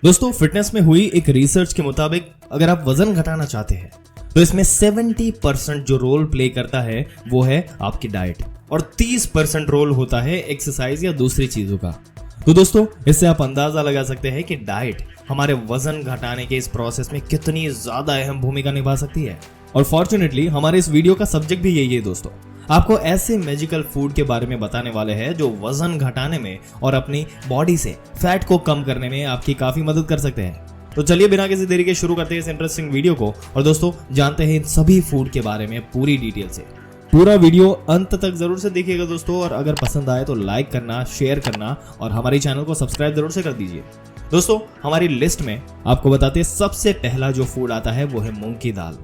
दोस्तों फिटनेस में हुई एक रिसर्च के मुताबिक अगर आप वजन घटाना चाहते हैं तो इसमें 70% जो रोल प्ले करता है वो है आपकी डाइट और 30% रोल होता है एक्सरसाइज या दूसरी चीजों का। तो दोस्तों इससे आप अंदाजा लगा सकते हैं कि डाइट हमारे वजन घटाने के इस प्रोसेस में कितनी ज्यादा अहम भूमिका निभा सकती है। और फॉर्चुनेटली हमारे इस वीडियो का सब्जेक्ट भी यही है दोस्तों, आपको ऐसे मैजिकल फूड के बारे में बताने वाले हैं जो वजन घटाने में और अपनी बॉडी से फैट को कम करने में आपकी काफी मदद कर सकते हैं। तो चलिए बिना किसी देरी के शुरू करते हैं इस इंटरेस्टिंग वीडियो को और दोस्तों जानते हैं इन सभी फूड के बारे में पूरी डिटेल से। पूरा वीडियो अंत तक जरूर से देखिएगा दोस्तों, और अगर पसंद आए तो लाइक करना, शेयर करना और हमारे चैनल को सब्सक्राइब जरूर से कर दीजिए। दोस्तों हमारी लिस्ट में आपको बताते हैं सबसे पहला जो फूड आता है वो है मूंग की दाल।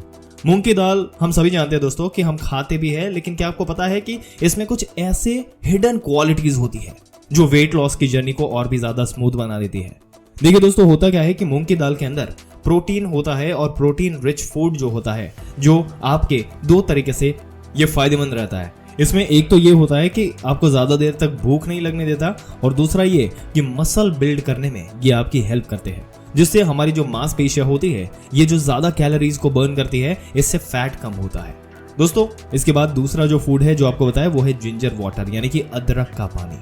मूंग की दाल हम सभी जानते हैं दोस्तों कि हम खाते भी हैं, लेकिन क्या आपको पता है कि इसमें कुछ ऐसे हिडन क्वालिटीज होती है जो वेट लॉस की जर्नी को और भी ज्यादा स्मूथ बना देती है। देखिए दोस्तों होता क्या है कि मूंग की दाल के अंदर प्रोटीन होता है और प्रोटीन रिच फूड जो होता है जो आपके दो तरीके से ये फायदेमंद रहता है। इसमें एक तो ये होता है कि आपको ज्यादा देर तक भूख नहीं लगने देता और दूसरा ये कि मसल बिल्ड करने में ये आपकी हेल्प करते हैं, जिससे हमारी जो मांसपेशियां होती है ये जो ज्यादा कैलोरीज को बर्न करती है इससे फैट कम होता है। दोस्तों इसके बाद दूसरा जो फूड है जो आपको बताया वो है जिंजर वाटर यानी कि अदरक का पानी।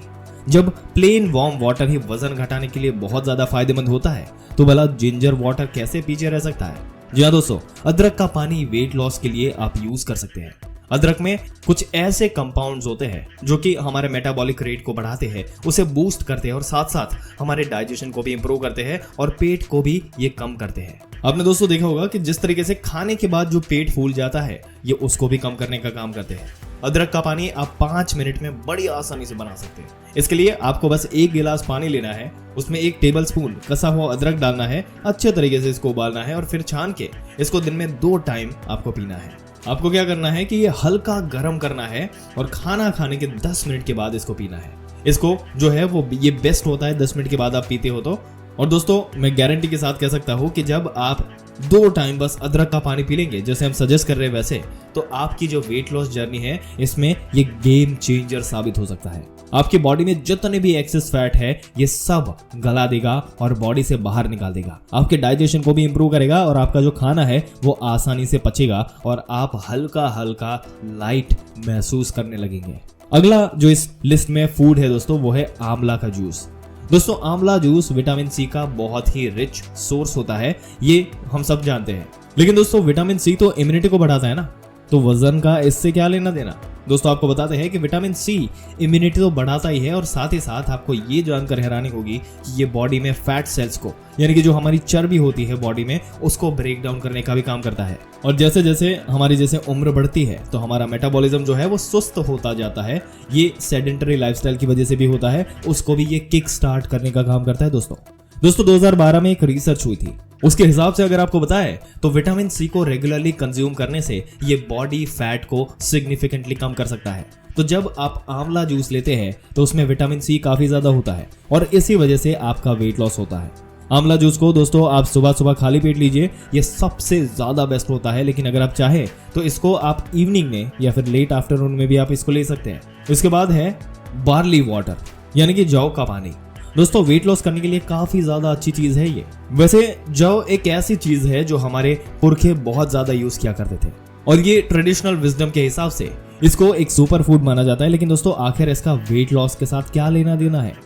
जब प्लेन वार्म वाटर ही वजन घटाने के लिए बहुत ज्यादा फायदेमंद होता है तो भला जिंजर वाटर कैसे पीछे रह सकता है। जी हाँ दोस्तों, अदरक का पानी वेट लॉस के लिए आप यूज कर सकते हैं। अदरक में कुछ ऐसे कंपाउंड्स होते हैं जो कि हमारे मेटाबॉलिक रेट को बढ़ाते हैं, उसे बूस्ट करते हैं और साथ साथ हमारे डाइजेशन को भी इंप्रूव करते हैं और पेट को भी ये कम करते हैं। आपने दोस्तों देखा होगा कि जिस तरीके से खाने के बाद जो पेट फूल जाता है ये उसको भी कम करने का काम करते हैं। अदरक का पानी आप 5 मिनट में बड़ी आसानी से बना सकते हैं। इसके लिए आपको बस 1 गिलास पानी लेना है, उसमें 1 टेबलस्पून कसा हुआ अदरक डालना है, अच्छे तरीके से इसको उबालना है और फिर छान के इसको दिन में 2 टाइम आपको पीना है। आपको क्या करना है कि ये हल्का गर्म करना है और खाना खाने के 10 मिनट के बाद इसको पीना है। इसको जो है वो ये बेस्ट होता है 10 मिनट के बाद आप पीते हो तो। और दोस्तों मैं गारंटी के साथ कह सकता हूँ कि जब आप 2 टाइम बस अदरक का पानी पी लेंगे जैसे हम सजेस्ट कर रहे हैं वैसे, तो आपकी जो वेट लॉस जर्नी है इसमें ये गेम चेंजर साबित हो सकता है। आपकी बॉडी में जितने भी एक्सेस फैट है ये सब गला देगा और बॉडी से बाहर निकाल देगा। आपके डाइजेशन को भी इंप्रूव करेगा और आपका जो खाना है वो आसानी से पचेगा और आप हल्का हल्का लाइट महसूस करने लगेंगे। अगला जो इस लिस्ट में फूड है दोस्तों वो है आंवला का जूस। दोस्तों आंवला जूस विटामिन सी का बहुत ही रिच सोर्स होता है, ये हम सब जानते हैं। लेकिन दोस्तों विटामिन सी तो इम्यूनिटी को बढ़ाता है ना, तो वजन का इससे क्या लेना देना। दोस्तों आपको बताते हैं कि विटामिन सी इम्यूनिटी तो बढ़ाता ही है और साथ ही साथ आपको ये जानकर हैरानी होगी कि ये बॉडी में फैट सेल्स को यानी कि जो हमारी चर्बी होती है बॉडी में उसको ब्रेक डाउन करने का भी काम करता है। और जैसे जैसे हमारी उम्र बढ़ती है तो हमारा मेटाबॉलिज्म जो है वो सुस्त होता जाता है। ये सेडेंटरी लाइफस्टाइल की वजह से भी होता है, उसको भी ये किक स्टार्ट करने का काम करता है। दोस्तों 2012 में एक रिसर्च हुई थी, उसके हिसाब से अगर आपको बताए तो विटामिन सी को रेगुलरली कंज्यूम करने से ये बॉडी फैट को सिग्निफिकेंटली कम कर सकता है। तो जब आप आंवला जूस लेते हैं तो उसमें विटामिन सी काफी ज्यादा होता है और इसी वजह से आपका वेट लॉस होता है। आंवला जूस को दोस्तों आप सुबह सुबह खाली पेट लीजिए, ये सबसे ज्यादा बेस्ट होता है। लेकिन अगर आप चाहें तो इसको आप इवनिंग में या फिर लेट आफ्टरनून में भी आप इसको ले सकते हैं। इसके बाद है बार्ली वाटर यानी कि जौ का पानी। दोस्तों वेट लॉस करने के लिए काफी ज्यादा अच्छी चीज है ये। वैसे जौ एक ऐसी चीज है जो हमारे पुरखे बहुत ज्यादा यूज किया करते थे और ये ट्रेडिशनल विजडम के हिसाब से इसको एक सुपर फूड माना जाता है। लेकिन दोस्तों आखिर इसका वेट लॉस के साथ क्या लेना देना है,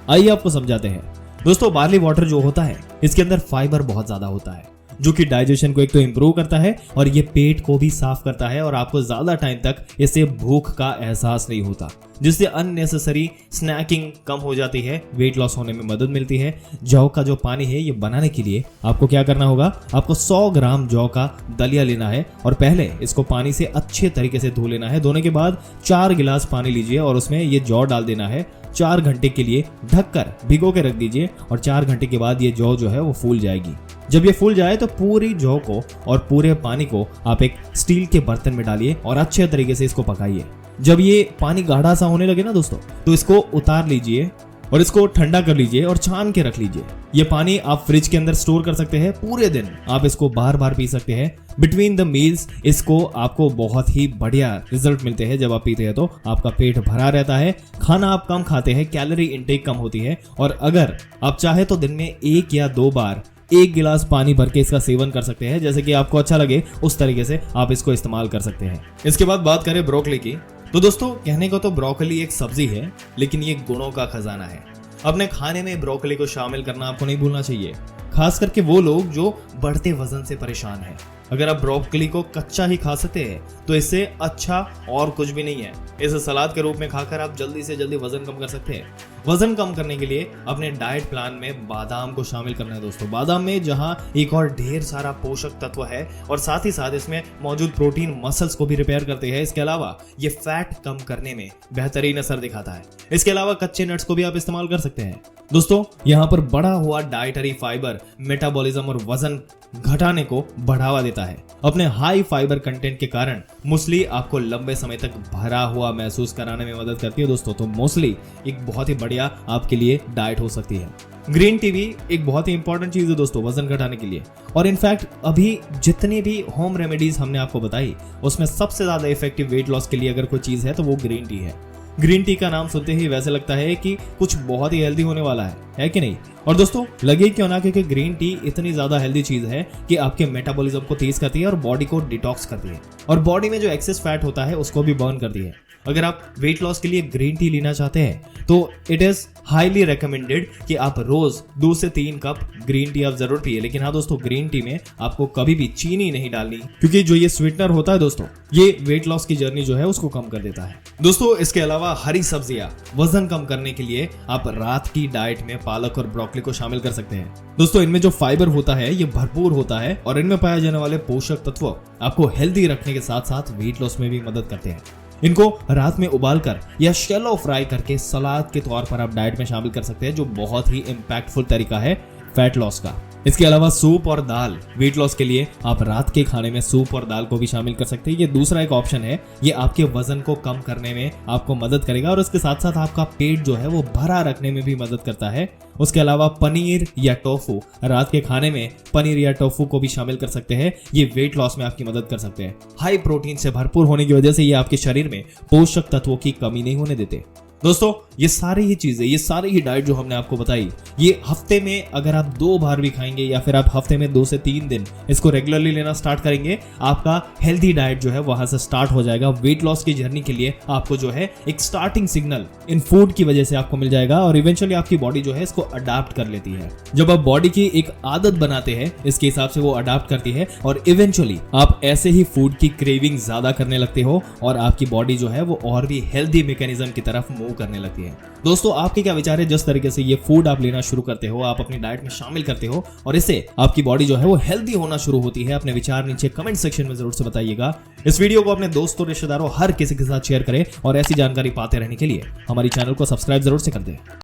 आइए आपको समझाते हैं। दोस्तों बार्ली वाटर जो होता है इसके अंदर फाइबर बहुत ज्यादा होता है जो कि डाइजेशन को एक तो इंप्रूव करता है और ये पेट को भी साफ करता है और आपको ज्यादा टाइम तक इससे भूख का एहसास नहीं होता, जिससे अननेसेसरी स्नैकिंग कम हो जाती है, वेट लॉस होने में मदद मिलती है। जौ का जो पानी है ये बनाने के लिए आपको क्या करना होगा, आपको 100 ग्राम जौ का दलिया लेना है और पहले इसको पानी से अच्छे तरीके से धो लेना है। धोने के बाद 4 गिलास पानी लीजिए और उसमें ये जौ डाल देना है। 4 घंटे के लिए ढककर भिगो के रख दीजिए और 4 घंटे के बाद ये जौ जो है वो फूल जाएगी। जब ये फूल जाए तो पूरी जौ को और पूरे पानी को आप एक स्टील के बर्तन में डालिए और अच्छे तरीके से इसको पकाइए। जब ये पानी गाढ़ा सा होने लगे ना दोस्तों तो इसको उतार लीजिए और इसको ठंडा कर लीजिए और छान के रख लीजिए। ये पानी आप फ्रिज के अंदर स्टोर कर सकते हैं, पूरे दिन आप इसको बार बार पी सकते हैं। बिटवीन द मील्स इसको आपको बहुत ही बढ़िया रिजल्ट मिलते हैं। जब आप पीते हैं तो आपका पेट भरा रहता है, खाना आप कम खाते हैं, कैलोरी इंटेक कम होती है। और अगर आप चाहे तो दिन में 1 या 2 बार 1 गिलास पानी भर के इसका सेवन कर सकते हैं। जैसे कि आपको अच्छा लगे उस तरीके से आप इसको इस्तेमाल कर सकते हैं। इसके बाद बात करें ब्रोकली की, तो दोस्तों कहने को तो ब्रोकली एक सब्जी है, लेकिन ये गुणों का खजाना है। अपने खाने में ब्रोकली को शामिल करना आपको नहीं भूलना चाहिए, खास करके वो लोग जो बढ़ते वजन से परेशान हैं। अगर आप ब्रोकली को कच्चा ही खा सकते हैं तो इससे अच्छा और कुछ भी नहीं है। इसे सलाद के रूप में खाकर आप जल्दी से जल्दी वजन कम कर सकते हैं। वजन कम करने के लिए अपने डाइट प्लान में बादाम को शामिल करना है दोस्तों। बादाम में जहां एक और ढेर सारा पोषक तत्व है और साथ ही साथ इसमें मौजूद प्रोटीन मसल्स को भी रिपेयर करते हैं। इसके अलावा ये फैट कम करने में बेहतरीन असर दिखाता है। इसके अलावा कच्चे नट्स को भी आप इस्तेमाल कर सकते हैं। दोस्तों यहाँ पर बढ़ा हुआ डाइटरी फाइबर मेटाबॉलिज्म और वजन घटाने को बढ़ावा देता है। अपने हाई फाइबर कंटेंट के कारण मूसली आपको लंबे समय तक भरा हुआ महसूस कराने में मदद करती है दोस्तों। तो मूसली एक बहुत ही बढ़िया आपके लिए डाइट हो सकती है। ग्रीन टी भी एक बहुत ही इंपॉर्टेंट चीज है दोस्तों वजन घटाने के लिए। और इनफैक्ट अभी जितनी भी होम रेमेडीज हमने आपको बताई उसमें सबसे ज्यादा इफेक्टिव वेट लॉस के लिए अगर कोई चीज है तो वो ग्रीन टी है। ग्रीन टी का नाम सुनते ही वैसे लगता है कि कुछ बहुत ही हेल्दी होने वाला है कि नहीं? और दोस्तों लगे क्यों ना, क्योंकि ग्रीन टी इतनी ज्यादा हेल्दी चीज है कि आपके मेटाबॉलिज्म को तेज करती है और बॉडी को डिटॉक्स करती है और बॉडी में जो एक्सेस फैट होता है उसको भी बर्न करती है। अगर आप वेट लॉस के लिए ग्रीन टी लेना चाहते हैं तो इट इज हाईली रिकमेंडेड कि आप रोज 2 से 3 कप ग्रीन टी आप जरूर पिए। लेकिन हाँ दोस्तों, ग्रीन टी में आपको कभी भी चीनी नहीं डालनी, क्योंकि जो ये स्वीटनर होता है दोस्तों ये वेट लॉस की जर्नी जो है उसको कम कर देता है। दोस्तों इसके अलावा हरी सब्जियां वजन कम करने के लिए आप रात की डाइट में पालक और ब्रोकली को शामिल कर सकते हैं। दोस्तों इनमें जो फाइबर होता है ये भरपूर होता है और इनमें पाए जाने वाले पोषक तत्व आपको हेल्दी रखने के साथ साथ वेट लॉस में भी मदद करते हैं। इनको रात में उबालकर या शैलो फ्राई करके सलाद के तौर पर आप डाइट में शामिल कर सकते हैं, जो बहुत ही इंपैक्टफुल तरीका है फैट लॉस का। इसके अलावा सूप और दाल, वेट लॉस के लिए आप रात के खाने में सूप और दाल को भी शामिल कर सकते हैं। ये दूसरा एक ऑप्शन है, ये आपके वजन को कम करने में आपको मदद करेगा और उसके साथ साथ आपका पेट जो है वो भरा रखने में भी मदद करता है। उसके अलावा पनीर या टोफू, रात के खाने में पनीर या टोफू को भी शामिल कर सकते हैं। ये वेट लॉस में आपकी मदद कर सकते हैं। हाई प्रोटीन से भरपूर होने की वजह से ये आपके शरीर में पोषक तत्वों की कमी नहीं होने देते। दोस्तों ये सारी ही चीजें, ये सारी ही डाइट जो हमने आपको बताई, ये हफ्ते में अगर आप 2 बार भी खाएंगे या फिर आप हफ्ते में 2 से 3 दिन इसको रेगुलरली लेना स्टार्ट करेंगे, आपका हेल्दी डाइट जो है वहां से स्टार्ट हो जाएगा। वेट लॉस की जर्नी के लिए आपको जो है एक स्टार्टिंग सिग्नल इन फूड की वजह से आपको मिल जाएगा और इवेंचुअली आपकी बॉडी जो है इसको अडाप्ट कर लेती है। जब आप बॉडी की एक आदत बनाते हैं इसके हिसाब से वो अडाप्ट करती है और इवेंचुअली आप ऐसे ही फूड की क्रेविंग ज्यादा करने लगते हो और आपकी बॉडी जो है वो और भी हेल्दी मैकेनिज्म की तरफ मूव करने लगती है। दोस्तों आपके क्या विचार है जिस तरीके से ये फूड आप लेना शुरू करते हो, आप अपनी डाइट में शामिल करते हो और इससे आपकी बॉडी जो है वो हेल्दी होना शुरू होती है? अपने विचार नीचे कमेंट सेक्शन में जरूर से बताइएगा। इस वीडियो को अपने दोस्तों, रिश्तेदारों, हर किसी के साथ शेयर करें और ऐसी जानकारी पाते रहने के लिए हमारी चैनल को सब्सक्राइब जरूर से कर दें।